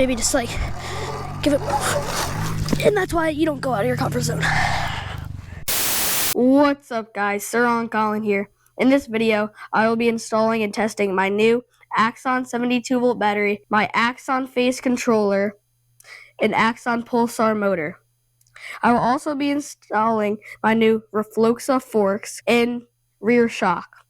maybe just like give it, and that's why you don't go out of your comfort zone. What's up guys, Surron Colin here. In this video, I will be installing and testing my new Axon 72-volt battery, my Axon face controller, and Axon Pulsar Motor. I will also be installing my new RFloXa forks and rear shock.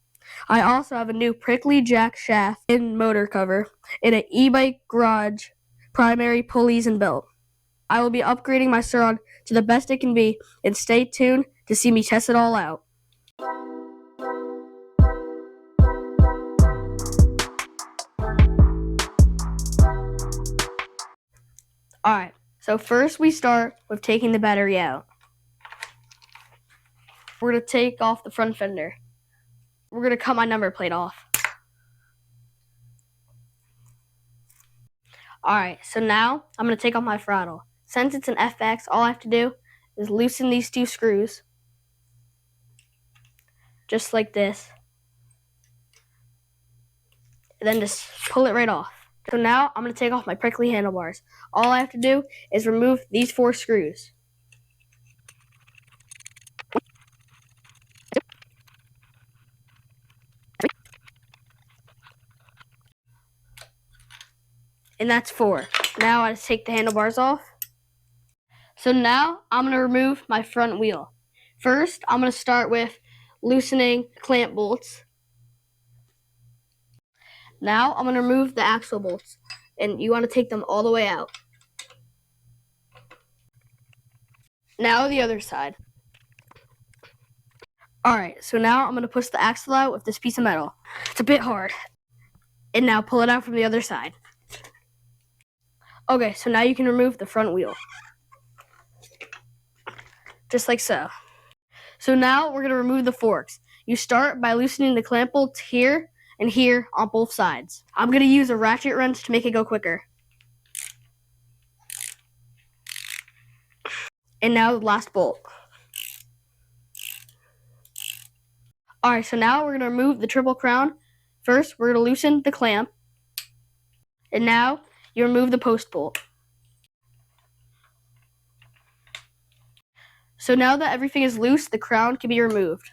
I also have a new prickly jack shaft and motor cover, and an e-bike garage primary pulleys and belt. I will be upgrading my Surron to the best it can be, and stay tuned to see me test it all out. Alright, so first we start with taking the battery out. We're going to take off the front fender. We're going to cut my number plate off. Alright, so now I'm going to take off my throttle. Since it's an FX, all I have to do is loosen these two screws. Just like this. And then just pull it right off. So now I'm going to take off my prickly handlebars. All I have to do is remove these 4 screws. And that's 4. Now I just take the handlebars off. So now I'm going to remove my front wheel. First, I'm going to start with loosening clamp bolts. Now I'm going to remove the axle bolts, and you want to take them all the way out. Now the other side. Alright, so now I'm going to push the axle out with this piece of metal. It's a bit hard. And now pull it out from the other side. Okay, so now you can remove the front wheel. Just like so. So now we're going to remove the forks. You start by loosening the clamp bolts here and here on both sides. I'm going to use a ratchet wrench to make it go quicker. And now the last bolt. Alright, so now we're going to remove the triple crown. First, we're going to loosen the clamp. And now you remove the post bolt. So now that everything is loose, the crown can be removed.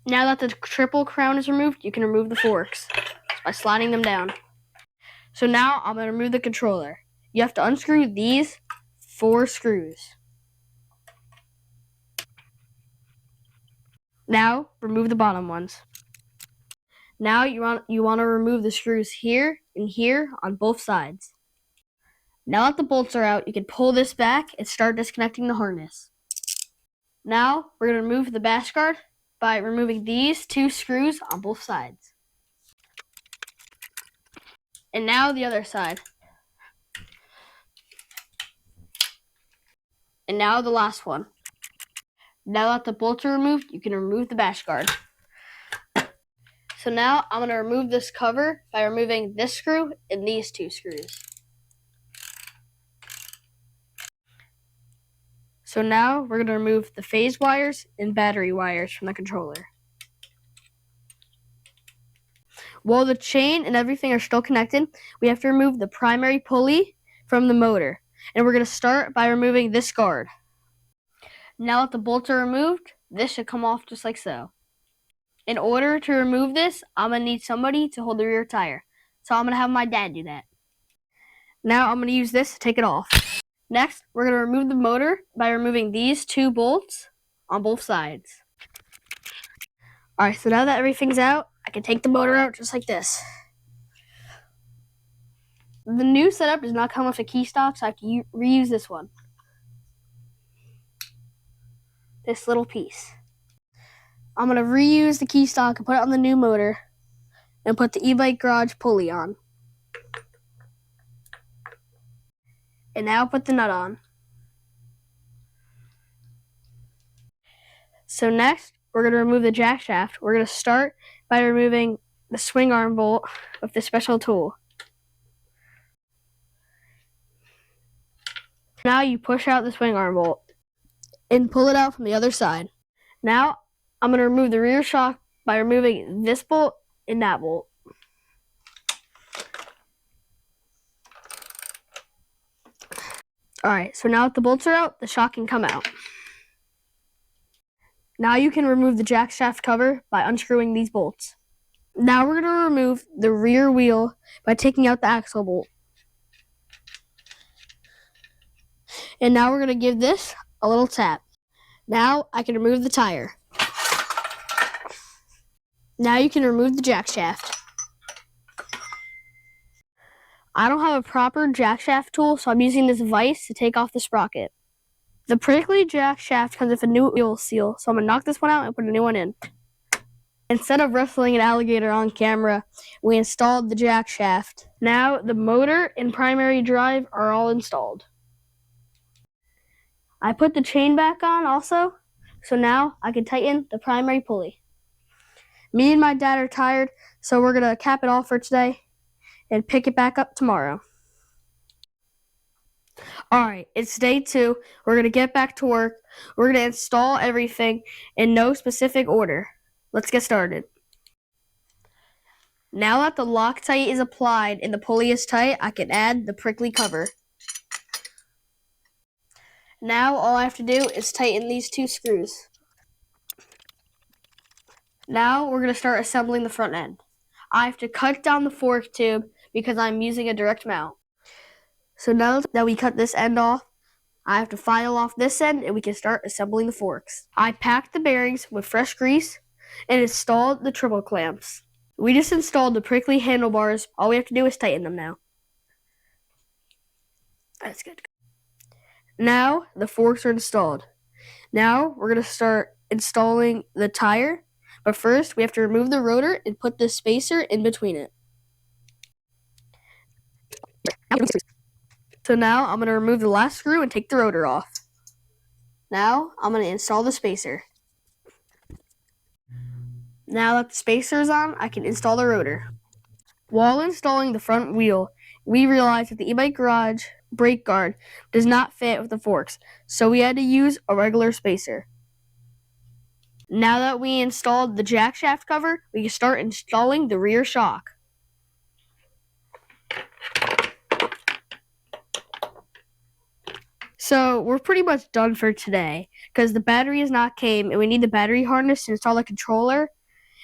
Now that the triple crown is removed, you can remove the forks by sliding them down. So now I'm going to remove the controller. You have to unscrew these 4 screws. Now remove the bottom ones. Now you want to remove the screws here and here on both sides. Now that the bolts are out, you can pull this back and start disconnecting the harness. Now we're going to remove the bash guard by removing these 2 screws on both sides. And now the other side. And now the last one. Now that the bolts are removed, you can remove the bash guard. So now I'm going to remove this cover by removing this screw and these 2 screws. So now we're going to remove the phase wires and battery wires from the controller. While the chain and everything are still connected, we have to remove the primary pulley from the motor. And we're going to start by removing this guard. Now that the bolts are removed, this should come off just like so. In order to remove this, I'm going to need somebody to hold the rear tire. So I'm going to have my dad do that. Now I'm going to use this to take it off. Next, we're going to remove the motor by removing these 2 bolts on both sides. Alright, so now that everything's out, I can take the motor out just like this. The new setup does not come with a key stock, so I can reuse this one. This little piece. I'm going to reuse the key stock and put it on the new motor and put the e-bike garage pulley on. And now put the nut on. So next, we're going to remove the jack shaft. We're going to start by removing the swing arm bolt with the special tool. Now you push out the swing arm bolt and pull it out from the other side. Now I'm going to remove the rear shock by removing this bolt in that bolt. Alright, so now that the bolts are out, the shock can come out. Now you can remove the jack shaft cover by unscrewing these bolts. Now we're going to remove the rear wheel by taking out the axle bolt. And now we're going to give this a little tap. Now I can remove the tire. Now you can remove the jack shaft. I don't have a proper jack shaft tool, so I'm using this vise to take off the sprocket. The prickly jack shaft comes with a new wheel seal, so I'm going to knock this one out and put a new one in. Instead of wrestling an alligator on camera, we installed the jack shaft. Now the motor and primary drive are all installed. I put the chain back on also, so now I can tighten the primary pulley. Me and my dad are tired, so we're going to cap it off for today and pick it back up tomorrow. Alright, it's day 2. We're going to get back to work. We're going to install everything in no specific order. Let's get started. Now that the Loctite is applied and the pulley is tight, I can add the prickly cover. Now all I have to do is tighten these 2 screws. Now we're going to start assembling the front end. I have to cut down the fork tube because I'm using a direct mount. So now that we cut this end off, I have to file off this end and we can start assembling the forks. I packed the bearings with fresh grease and installed the triple clamps. We just installed the prickly handlebars. All we have to do is tighten them now. That's good. Now the forks are installed. Now we're going to start installing the tire, but first we have to remove the rotor and put the spacer in between it. So now I'm going to remove the last screw and take the rotor off. Now I'm going to install the spacer. Now that the spacer is on, I can install the rotor. While installing the front wheel, we realized that the e-bike garage brake guard does not fit with the forks, so we had to use a regular spacer. Now that we installed the jack shaft cover, we can start installing the rear shock. So we're pretty much done for today because the battery has not came and we need the battery harness to install the controller,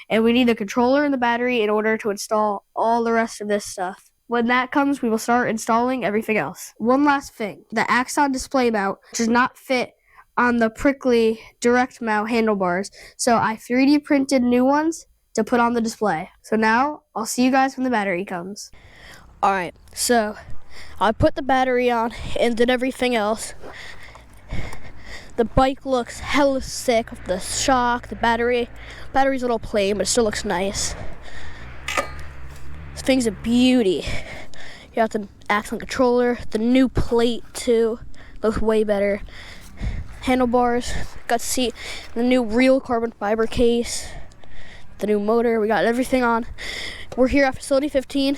and we need the controller and the battery in order to install all the rest of this stuff. When that comes, we will start installing everything else. One last thing, the Axon display mount does not fit on the prickly direct mount handlebars, so I 3D printed new ones to put on the display. So now I'll see you guys when the battery comes. Alright, so I put the battery on and did everything else. The bike looks hella sick with the shock, the battery. Battery's a little plain, but it still looks nice. This thing's a beauty. You got the Axon controller, the new plate too, looks way better. Handlebars, got to see the new real carbon fiber case, the new motor, we got everything on. We're here at Facility 15.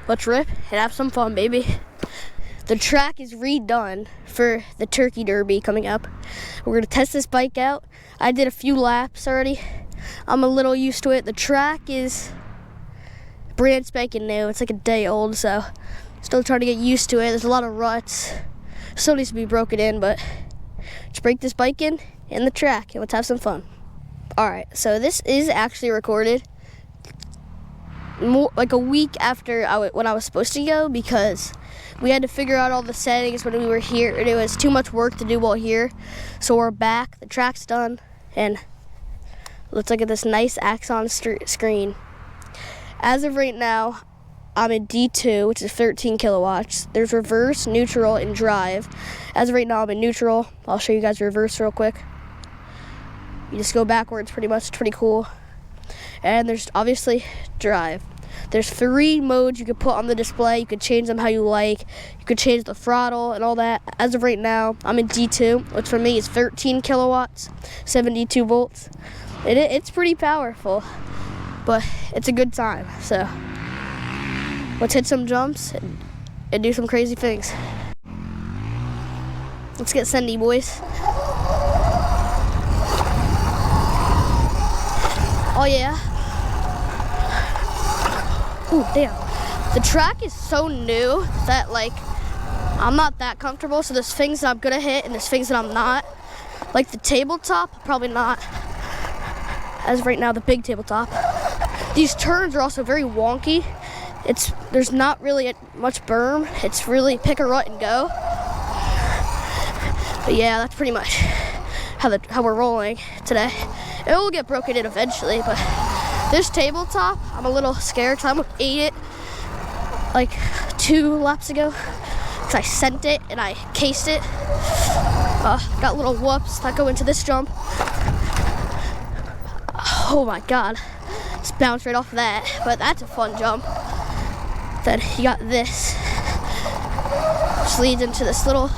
Let's rip and have some fun, baby. The track is redone for the Turkey Derby coming up. We're going to test this bike out. I did a few laps already. I'm a little used to it. The track is brand spanking new. It's like a day old, so still trying to get used to it. There's a lot of ruts. Still needs to be broken in, but let's break this bike in the track and let's have some fun. Alright, so this is actually recorded like a week after when I was supposed to go, because we had to figure out all the settings when we were here, and it was too much work to do while here. So we're back, the track's done, and let's look at this nice Axon screen. As of right now, I'm in D2, which is 13 kilowatts. There's reverse, neutral, and drive. As of right now, I'm in neutral. I'll show you guys reverse real quick. You just go backwards pretty much. It's pretty cool. And there's obviously drive. There's 3 modes you can put on the display. You can change them how you like. You can change the throttle and all that. As of right now, I'm in D2, which for me is 13 kilowatts, 72 volts. It's pretty powerful, but it's a good time. So let's hit some jumps and do some crazy things. Let's get sendy, boys. Oh yeah. Ooh, damn. The track is so new that like I'm not that comfortable, so there's things that I'm gonna hit and there's things that I'm not. Like the tabletop, probably not. As of right now, the big tabletop. These turns are also very wonky. There's not really much berm. It's really pick a rut and go. But yeah, that's pretty much how we're rolling today. It will get broken in eventually, but this tabletop, I'm a little scared because I almost ate it like 2 laps ago. Because I sent it and I cased it. Got little whoops that go into this jump. Oh my God, just bounced right off of that, but that's a fun jump. Then you got this, which leads into this little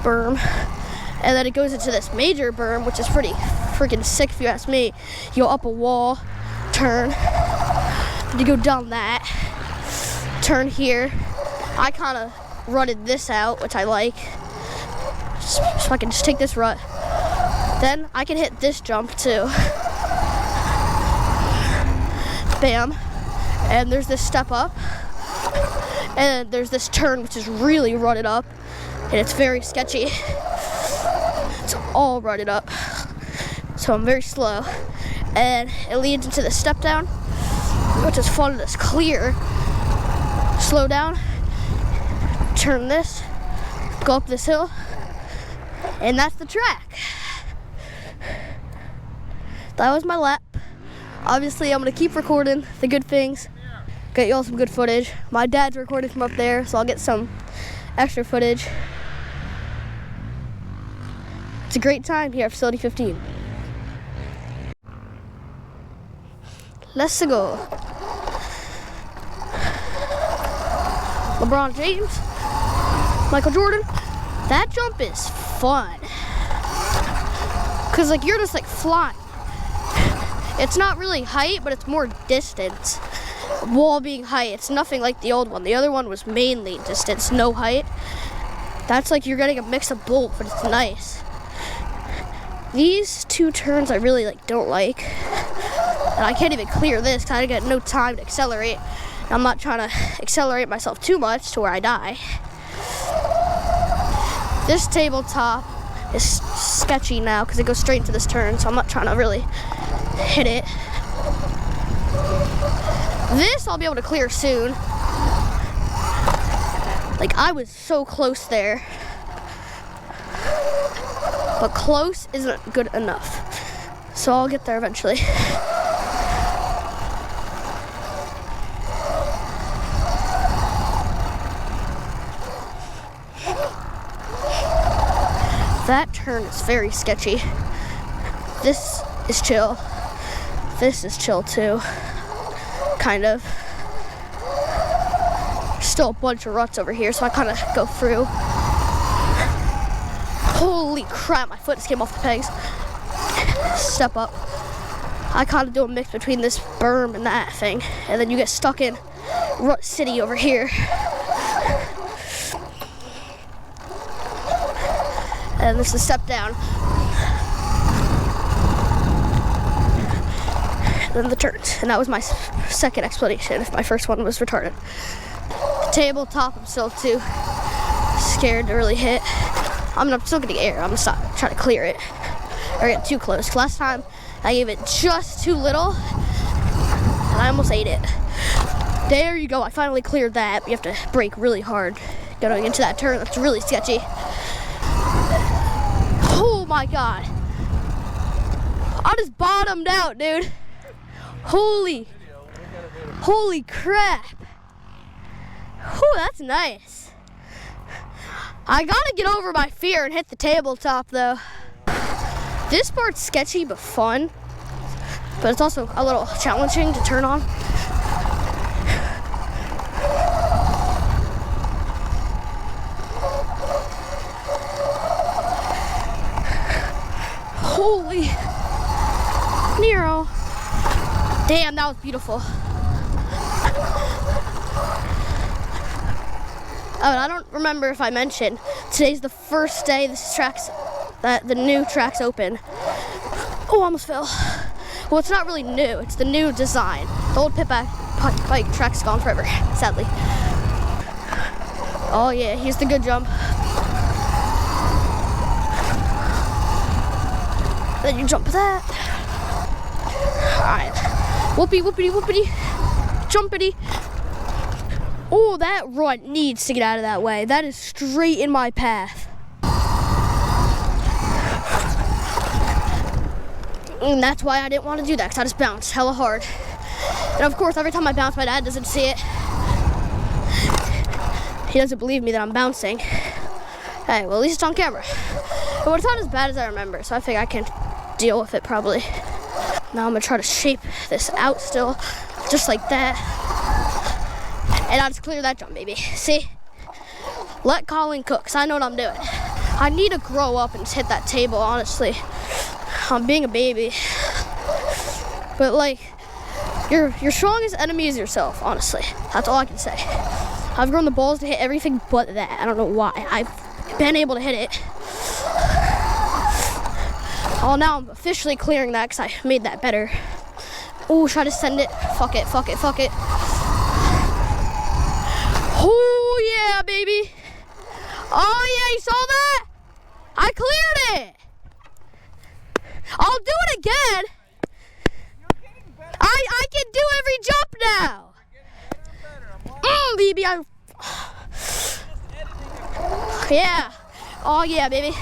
berm, and then it goes into this major berm, which is pretty freaking sick if you ask me. You go up a wall, turn, you go down that, turn here. I kind of rutted this out, which I like, so I can just take this rut. Then I can hit this jump too. Bam. And there's this step up. And there's this turn, which is really rutted up. And it's very sketchy. It's all rutted up. So I'm very slow. And it leads into the step down, which is fun. It's clear. Slow down. Turn this. Go up this hill. And that's the track. That was my lap. Obviously, I'm gonna keep recording the good things, get y'all some good footage. My dad's recording from up there, so I'll get some extra footage. It's a great time here at Facility 15. Let's go. LeBron James, Michael Jordan. That jump is fun. Cause like you're just like flying. It's not really height, but it's more distance. Wall being height, it's nothing like the old one. The other one was mainly distance, no height. That's like you're getting a mix of both, but it's nice. These 2 turns I really don't like. And I can't even clear this because I get no time to accelerate. And I'm not trying to accelerate myself too much to where I die. This tabletop is sketchy now because it goes straight into this turn, so I'm not trying to really hit it. This I'll be able to clear soon. Like I was so close there. But close isn't good enough. So I'll get there eventually. That turn is very sketchy. This is chill. This is chill too. Kind of. Still a bunch of ruts over here, so I kind of go through. Holy crap, my foot just came off the pegs. Step up. I kind of do a mix between this berm and that thing, and then you get stuck in Rut City over here. And this is a step down. Then the turns. And that was my second explanation if my first one was retarded. The tabletop, I'm still too scared to really hit. I'm still getting air. I'm gonna stop trying to clear it or get too close. Last time I gave it just too little and I almost ate it. There you go. I finally cleared that. You have to brake really hard going into that turn. That's really sketchy. Oh my God. I just bottomed out, dude. Holy crap. Whew, that's nice. I gotta get over my fear and hit the tabletop though. This part's sketchy but fun, but it's also a little challenging to turn on. Holy Nero. Damn, that was beautiful. Oh, and I don't remember if I mentioned, today's the first day the new track's open. Oh, I almost fell. Well, it's not really new, it's the new design. The old pit bike track's gone forever, sadly. Oh yeah, here's the good jump. Then you jump that. Alright. Whoopity, whoopity, whoopity. Jumpity. Oh, that run needs to get out of that way. That is straight in my path. And that's why I didn't want to do that, because I just bounced hella hard. And of course, every time I bounce, my dad doesn't see it. He doesn't believe me that I'm bouncing. Hey, well, at least it's on camera. But it's not as bad as I remember, so I think I can deal with it probably. Now I'm gonna try to shape this out still, just like that. And I'll just clear that jump, baby. See? Let Colin cook, 'cause I know what I'm doing. I need to grow up and just hit that table, honestly. I'm being a baby. But like, your strongest enemy is yourself, honestly. That's all I can say. I've grown the balls to hit everything but that. I don't know why. I've been able to hit it. Oh, now I'm officially clearing that because I made that better. Oh, try to send it. Fuck it, fuck it, fuck it. Oh, yeah, baby. Oh, yeah, you saw that? I cleared it. I'll do it again. I can do every jump now. Baby, yeah. Oh, yeah, baby.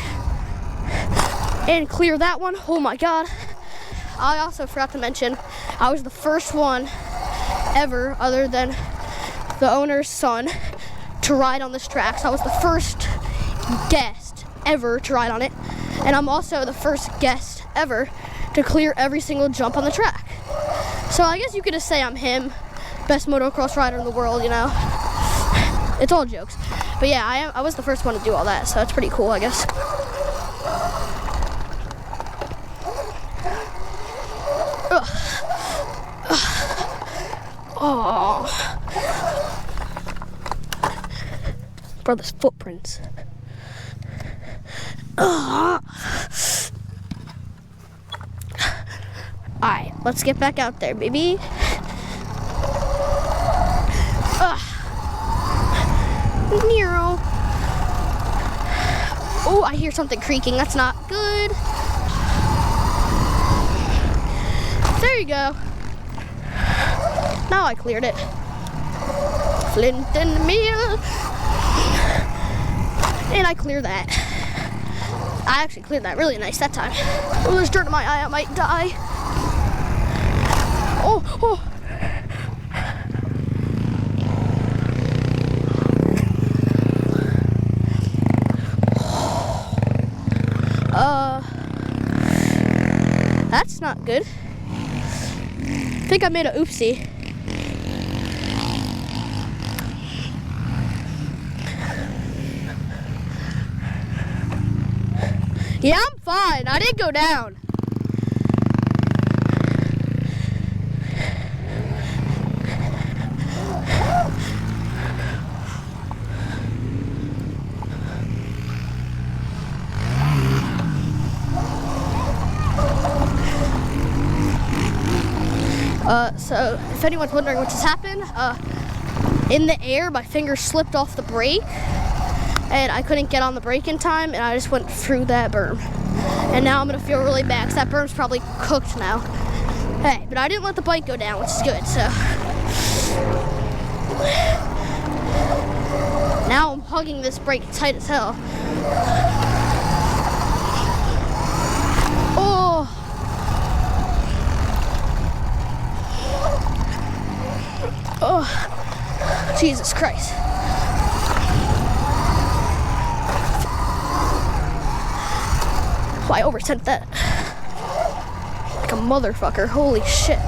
And clear that one. Oh my God. I also forgot to mention, I was the first one ever, other than the owner's son, to ride on this track. So I was the first guest ever to ride on it. And I'm also the first guest ever to clear every single jump on the track. So I guess you could just say I'm him, best motocross rider in the world, you know. It's all jokes. But yeah, I was the first one to do all that, so it's pretty cool, I guess. Oh, brother's footprints. Alright, let's get back out there, baby. Nero. Oh, I hear something creaking. That's not good. There you go. Now I cleared it. Flint and meal. And I cleared that. I actually cleared that really nice that time. Oh, there's dirt in my eye. I might die. Oh, oh. That's not good. I think I made a oopsie. Yeah, I'm fine. I didn't go down. So if anyone's wondering what just happened, in the air, my finger slipped off the brake and I couldn't get on the brake in time and I just went through that berm. And now I'm gonna feel really bad because that berm's probably cooked now. Hey, but I didn't let the bike go down, which is good, so. Now I'm hugging this brake tight as hell. Oh. Oh, Jesus Christ. Oh, I oversent that. Like a motherfucker, holy shit.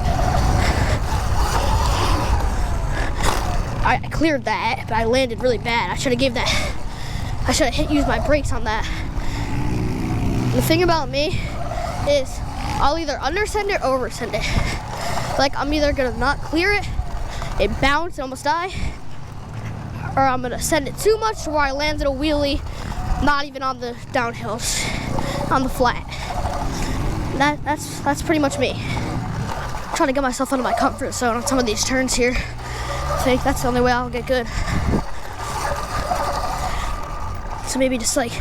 I cleared that, but I landed really bad. I should have used my brakes on that. And the thing about me is I'll either undersend it or oversend it. Like, I'm either gonna not clear it, bounce and almost die, or I'm gonna send it too much to where I landed a wheelie, not even on the downhills, on the flat. That's pretty much me. trying to get myself out of my comfort zone on some of these turns here. I think that's the only way I'll get good. So maybe just like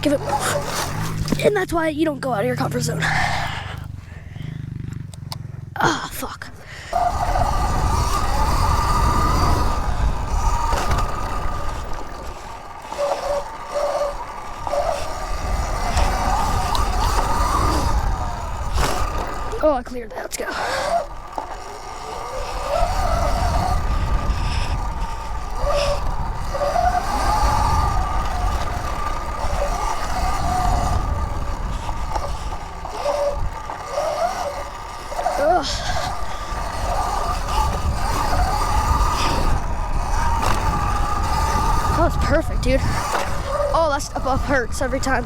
give it, and that's why you don't go out of your comfort zone. Ah, fuck. Oh, I cleared that. Let's go. Ugh. That was perfect, dude. Oh, that stuff up hurts every time.